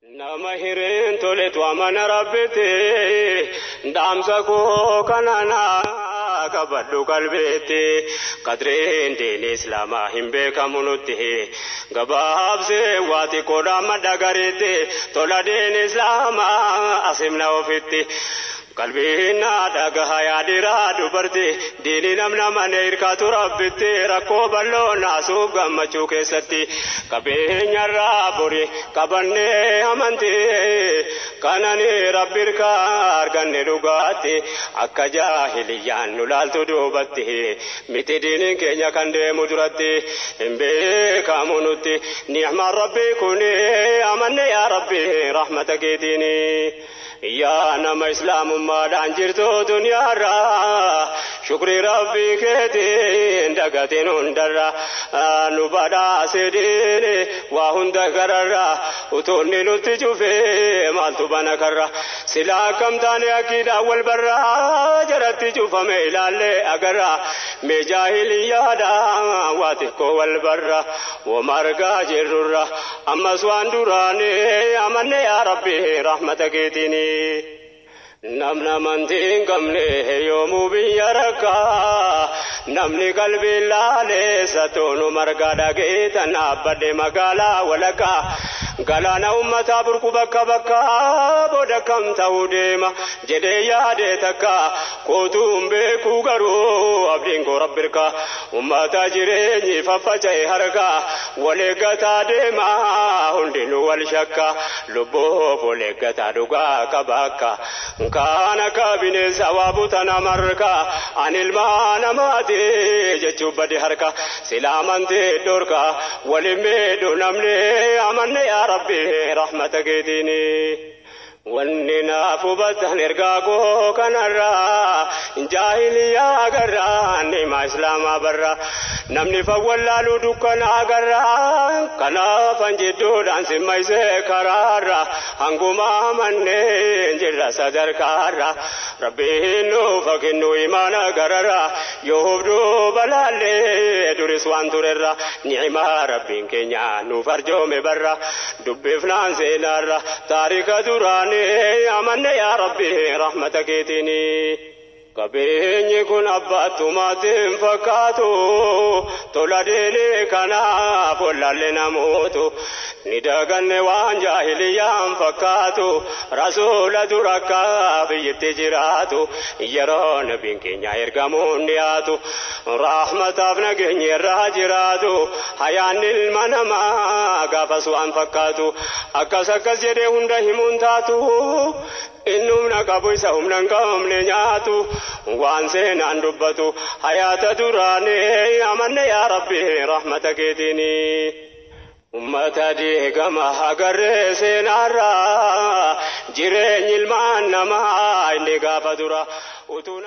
Nama hireen toletu amana rabbite damsa ko kanana kabaddu qalbeete qadreen deen islama himbe kamunutti gabaabse waati koda madagarete tola deen islama asimna ofitti qalbiina dhagaha yaadira dubarti diini namna mane irkaatu rabbitti rakkoo bal'oo naasuuf gammachuu keessatti qabeenya raaburi qabanne amanti kanani rabbirka arganne dhugaatti akka jaahiliyyaan nu laaltu duubatti miti diiniin keenya kan deemu duratti hin beekamu nutti ni'maan rabbii kuni amanne yaa rabbi rahmata keetiini يا نما إسلام ما دانجرتو دنيا را شكر ربي كتين دقتين هندرا نبدا سيدين وهند كررا وتوني نتجوفي مالتو بنا كرا سلا كم تاني أكيد أول برا جرت جوفا ميلالي أقرا مجاهلية دا واتكو والبرا وماركا جررا أما سوان دوراني أمني يا ربي رحمتك تيني namna mantiin qabne yoomuu biyya rakkaa namni qalbii laaleessa toonu margaa dhageetan dhaabbadhe magaalaa walakkaa galaana ummataa burqu bakka bakka booda kam ta'uu deema jedhee yaadee takka kootuun beekuu garuu abdiin koo rabbirka ummata jireenyi faffaca'e harkaa waleeggataa deema hundinuu wal shakka lubboof waleeggataa dhugaa qaba akka kana kabine sawabu tana marka anil mana mate jechu badi harka silamante dorka walime do namne amanne ya rabbi rahmataka dini wannina fubatan ergago kanara jahiliya agarra ni ma islam barra namni fawwallalu dukana agarra kana fanjidu dan simaise karara anguma manne jirra sadar kara rabbi no fakinu imana garara yohdu balale duris wanturera ni'ma rabbin kenya nu farjo me barra dubbe flan senara tarika durani amanne ya rabbi rahmataka tini kabeenyi kun abbaatumatiin fakkaatu tola deene kanaaf wallalle namootu ni daganne waan jaahiliyaan fakkaatu rasuula durakka biyyitti jiraatu yeroo nabiin keenya ergamuun dhiyaatu rahmataaf nageenya irraa jiraatu hayaan ilma namaa gaafas waan fakkaatu akkas akkas jedhee hunda himuun taatu innumna qabu isa humnan qabamne nyaatu waan seenaan dubbatu hayaata duraane amanne yaa rabbi rahmata keetiini ummata deegama agarree seenaarraa jireenyi ilmaan namaa inni gaafa dura utuu